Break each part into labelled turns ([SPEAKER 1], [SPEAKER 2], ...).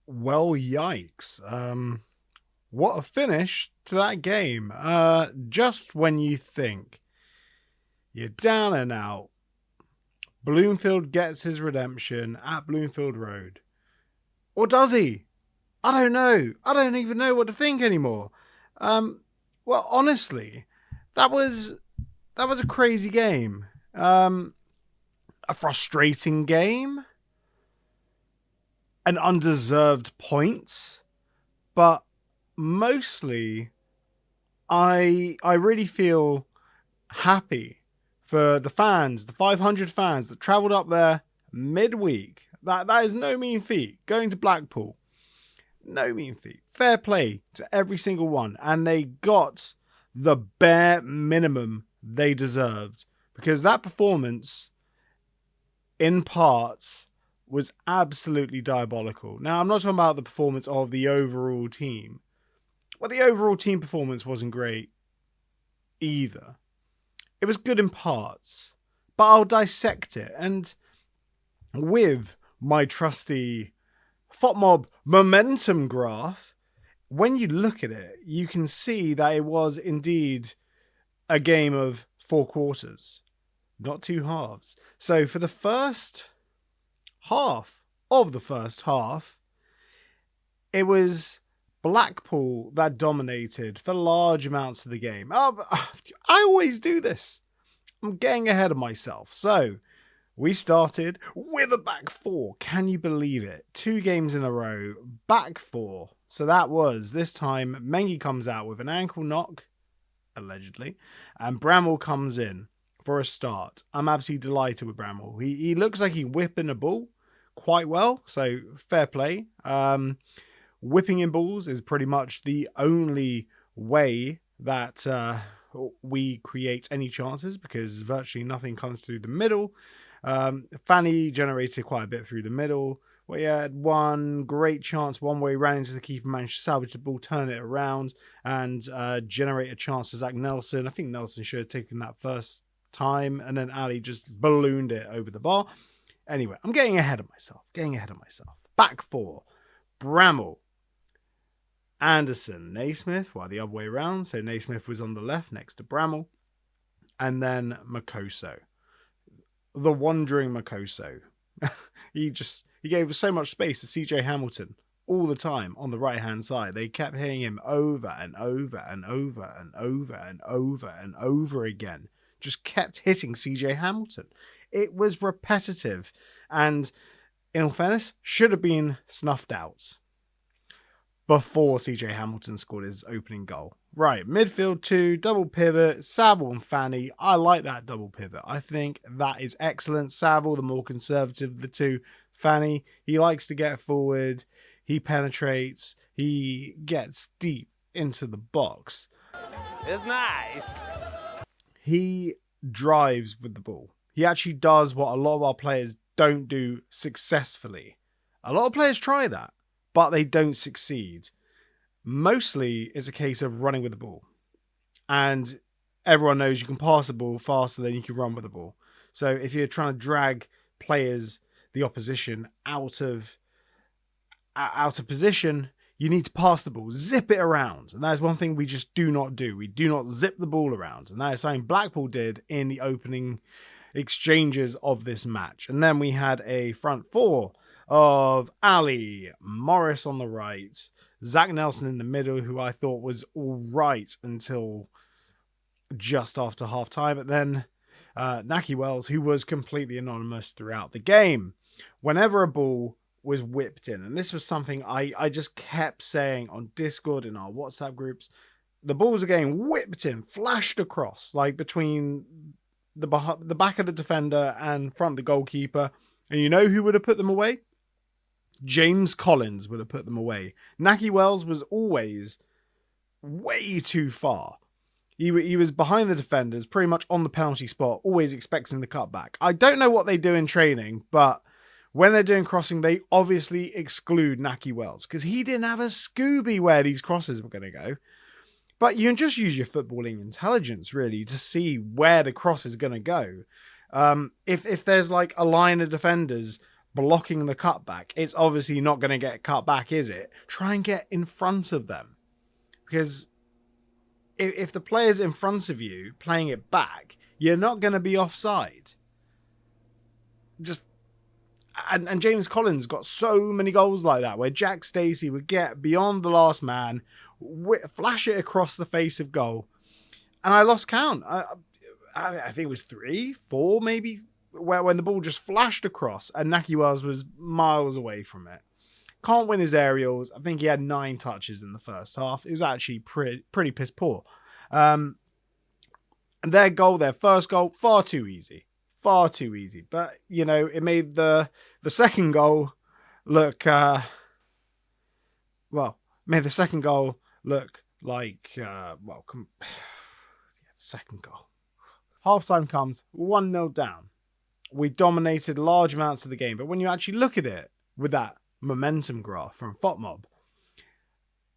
[SPEAKER 1] Well, yikes. What a finish to that game. Just when you think you're down and out, Bloomfield gets his redemption at Bloomfield Road. Or does he? I don't know. I don't even know what to think anymore. Well, honestly, that was a crazy game. A frustrating game. An undeserved point. But mostly I really feel happy for the fans, the 500 fans that travelled up there midweek. That is no mean feat. Going to Blackpool, no mean feat. Fair play to every single one. And they got the bare minimum they deserved. Because that performance, in parts, was absolutely diabolical. Now, I'm not talking about the performance of the overall team. Well, the overall team performance wasn't great either. It was good in parts, but I'll dissect it. And with my trusty FOTMob momentum graph, when you look at it, you can see that it was indeed a game of 4 quarters, not 2 halves. So for the first half of the first half, it was Blackpool that dominated for large amounts of the game. I always do this. I'm getting ahead of myself. So we started with a back 4. Can you believe it? 2 games in a row, back 4. So that was, this time, Mengi comes out with an ankle knock, allegedly, and Bramall comes in for a start. I'm absolutely delighted with Bramall. He looks like he's whipping a ball quite well, so fair play. Whipping in balls is pretty much the only way that we create any chances, because virtually nothing comes through the middle. Fanny generated quite a bit through the middle. We had one great chance, one where he ran into the keeper, managed to salvage the ball, turn it around, and generate a chance for Zach Nelson. I think Nelson should have taken that first time, and then Ali just ballooned it over the bar. Anyway, I'm getting ahead of myself. Back 4. Bramall, Anderson, Naismith, the other way around. So Naismith was on the left next to Bramall. And then Makoso. The wandering Makoso. He gave so much space to CJ Hamilton all the time on the right-hand side. They kept hitting him over and over and over and over and over and over again. Just kept hitting CJ Hamilton. It was repetitive. And in all fairness, should have been snuffed out before CJ Hamilton scored his opening goal. Right, midfield 2, double pivot, Saville and Fanny. I like that double pivot. I think that is excellent. Saville, the more conservative of the two. Fanny, he likes to get forward. He penetrates. He gets deep into the box.
[SPEAKER 2] It's nice.
[SPEAKER 1] He drives with the ball. He actually does what a lot of our players don't do successfully. A lot of players try that, but they don't succeed. Mostly it's a case of running with the ball. And everyone knows you can pass the ball faster than you can run with the ball. So if you're trying to drag players, the opposition, out of position, you need to pass the ball, zip it around. And that is one thing we just do not do. We do not zip the ball around. And that is something Blackpool did in the opening exchanges of this match. And then we had a front 4 of Ali, Morris on the right, Zach Nelson in the middle, who I thought was all right until just after half time. But then Naki Wells, who was completely anonymous throughout the game. Whenever a ball was whipped in, and this was something I just kept saying on Discord and our WhatsApp groups, the balls are getting whipped in, flashed across, like between the back of the defender and front of the goalkeeper. And you know who would have put them away? James Collins would have put them away. Naki Wells was always way too far. He was behind the defenders, pretty much on the penalty spot, always expecting the cutback. I don't know what they do in training, but when they're doing crossing, they obviously exclude Naki Wells because he didn't have a Scooby where these crosses were going to go. But you can just use your footballing intelligence, really, to see where the cross is going to go. If there's like a line of defenders blocking the cutback, it's obviously not going to get cut back, is it? Try and get in front of them. Because if the player's in front of you playing it back, you're not going to be offside. And James Collins got so many goals like that, where Jack Stacey would get beyond the last man, flash it across the face of goal. And I lost count. I think it was 3, 4 maybe, when the ball just flashed across and Nahki Wells was miles away from it. Can't win his aerials. I think he had 9 touches in the first half. It was actually pretty piss poor. And their first goal, far too easy. But, it made the second goal look, made the second goal look like, second goal. Halftime comes, 1-0 down. We dominated large amounts of the game, but when you actually look at it with that momentum graph from FOTMob,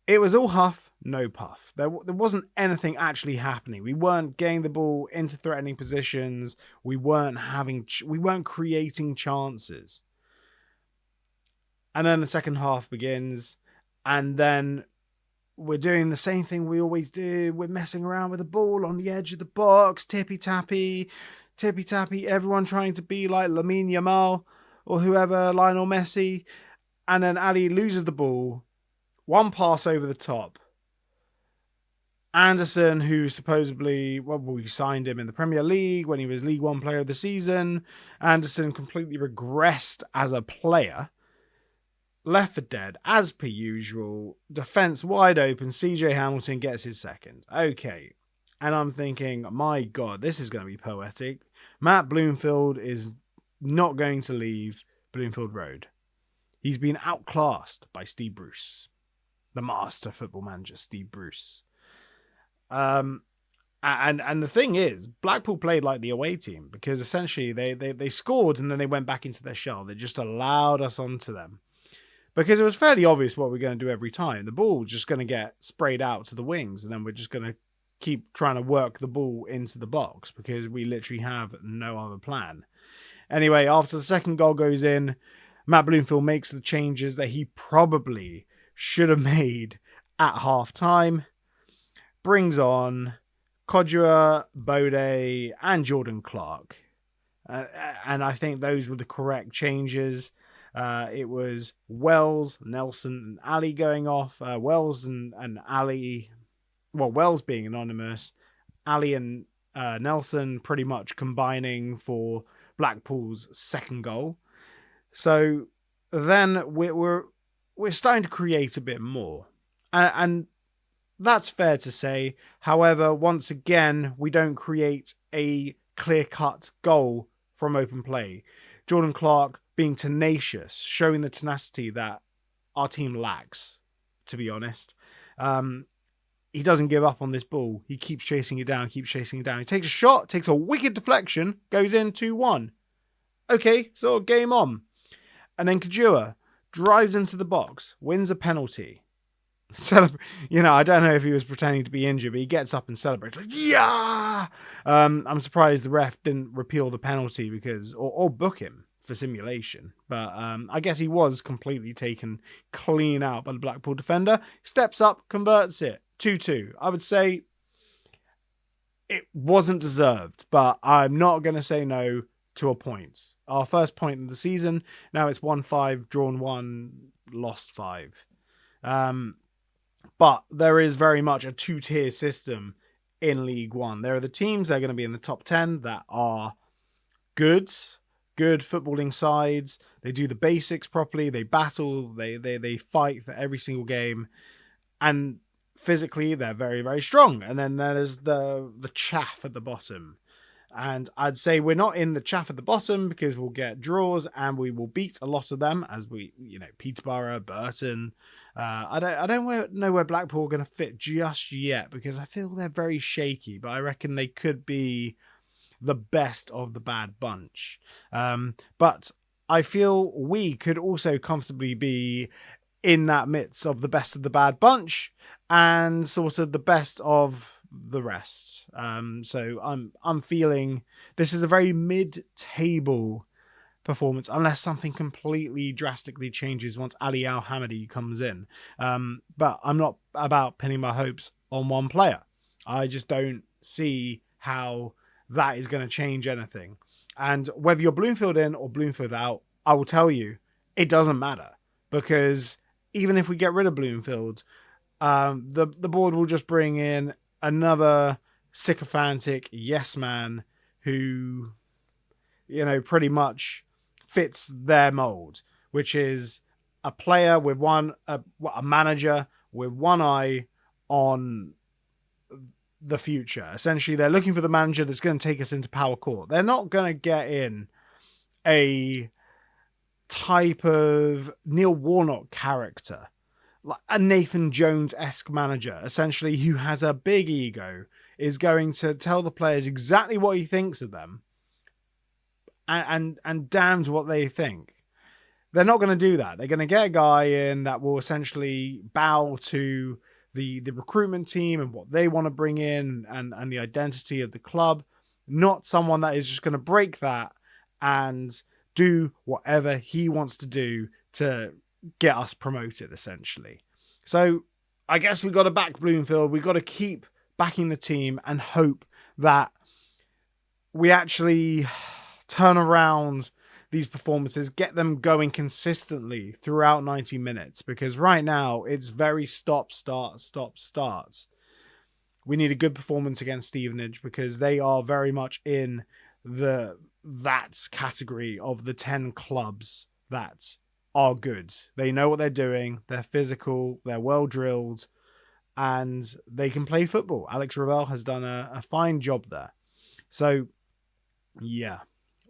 [SPEAKER 1] it was all huff, no puff. There wasn't anything actually happening. We weren't getting the ball into threatening positions. We weren't creating chances. And then the second half begins, and then we're doing the same thing we always do. We're messing around with the ball on the edge of the box, tippy-tappy, everyone trying to be like Lamine Yamal or whoever, Lionel Messi. And then Ali loses the ball. One pass over the top. Anderson, who supposedly, we signed him in the Premier League when he was League One Player of the Season. Anderson completely regressed as a player. Left for dead, as per usual. Defence wide open. CJ Hamilton gets his second. Okay. And I'm thinking, my God, this is going to be poetic. Matt Bloomfield is not going to leave Bloomfield Road. He's been outclassed by Steve Bruce. The master football manager, Steve Bruce. And the thing is, Blackpool played like the away team because essentially they scored and then they went back into their shell. They just allowed us onto them because it was fairly obvious what we're going to do every time. The ball was just going to get sprayed out to the wings and then we're just going to keep trying to work the ball into the box because we literally have no other plan. Anyway, after the second goal goes in, Matt Bloomfield makes the changes that he probably should have made at half time. Brings on Kodua, Bode, and Jordan Clark. And I think those were the correct changes. It was Wells, Nelson, and Ali going off. Wells and Ali, Wells being anonymous. Ali and Nelson pretty much combining for Blackpool's second goal. So then we're starting to create a bit more. And that's fair to say. However, once again, we don't create a clear-cut goal from open play. Jordan Clark being tenacious, showing the tenacity that our team lacks, to be honest. He doesn't give up on this ball. He keeps chasing it down, He takes a shot, takes a wicked deflection, goes in 2-1. Okay, so game on. And then Kodua drives into the box, wins a penalty. I don't know if he was pretending to be injured, but he gets up and celebrates. Like, yeah! I'm surprised the ref didn't repeal the penalty or book him for simulation. But I guess he was completely taken clean out by the Blackpool defender. Steps up, converts it. 2-2. I would say it wasn't deserved, but I'm not going to say no to a point. Our first point of the season. Now it's 1-5, drawn 1, lost 5. But there is very much a 2-tier system in League One. There are the teams that are going to be in the top 10 that are good footballing sides. They do the basics properly. They battle. They fight for every single game. And physically, they're very, very strong. And then there's the chaff at the bottom. And I'd say we're not in the chaff at the bottom because we'll get draws and we will beat a lot of them as Peterborough, Burton. I don't know where Blackpool are going to fit just yet because I feel they're very shaky, but I reckon they could be the best of the bad bunch. But I feel we could also comfortably be in that midst of the best of the bad bunch and sort of the best of the rest. So I'm feeling this is a very mid-table performance unless something completely drastically changes once Ali Al-Hamadi comes in. But I'm not about pinning my hopes on one player. I just don't see how that is going to change anything. And whether you're Bloomfield in or Bloomfield out, I will tell you, it doesn't matter. Because even if we get rid of Bloomfield, the board will just bring in another sycophantic yes man who, pretty much fits their mold, which is a player with a manager with one eye on the future. Essentially, they're looking for the manager that's going to take us into power court. They're not going to get in a type of Neil Warnock character, like a Nathan Jones-esque manager, essentially, who has a big ego, is going to tell the players exactly what he thinks of them and damned what they think. They're not going to do that. They're going to get a guy in that will essentially bow to the recruitment team and what they want to bring in and the identity of the club, not someone that is just going to break that and do whatever he wants to do to get us promoted, essentially. So I guess we got to back Bloomfield. We got to keep backing the team and hope that we actually turn around these performances, get them going consistently throughout 90 minutes, because right now it's very stop, start, stop, start. We need a good performance against Stevenage because they are very much in that category of the 10 clubs that are good. They know what they're doing. They're physical. They're well drilled and they can play football. Alex Ravel has done a fine job there. So yeah,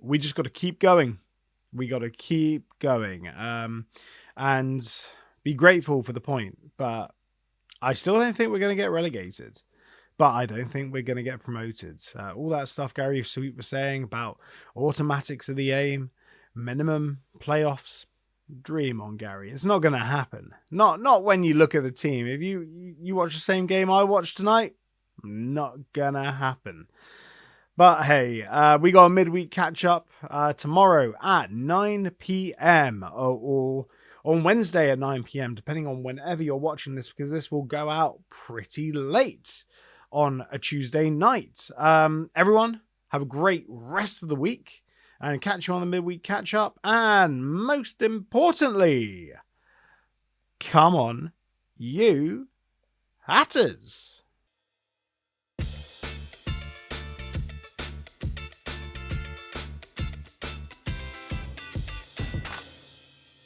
[SPEAKER 1] we just got to keep going. We got to keep going and be grateful for the point. But I still don't think we're going to get relegated. But I don't think we're going to get promoted. All that stuff Gary Sweet was saying about automatics of the aim, minimum playoffs, dream on, Gary. It's not going to happen. Not when you look at the team. If you watch the same game I watched tonight, not going to happen. But hey, we got a midweek catch-up tomorrow at 9 p.m. or on Wednesday at 9 p.m, depending on whenever you're watching this, because this will go out pretty late on a Tuesday night. Everyone, have a great rest of the week and catch you on the midweek catch-up. And most importantly, come on, you Hatters!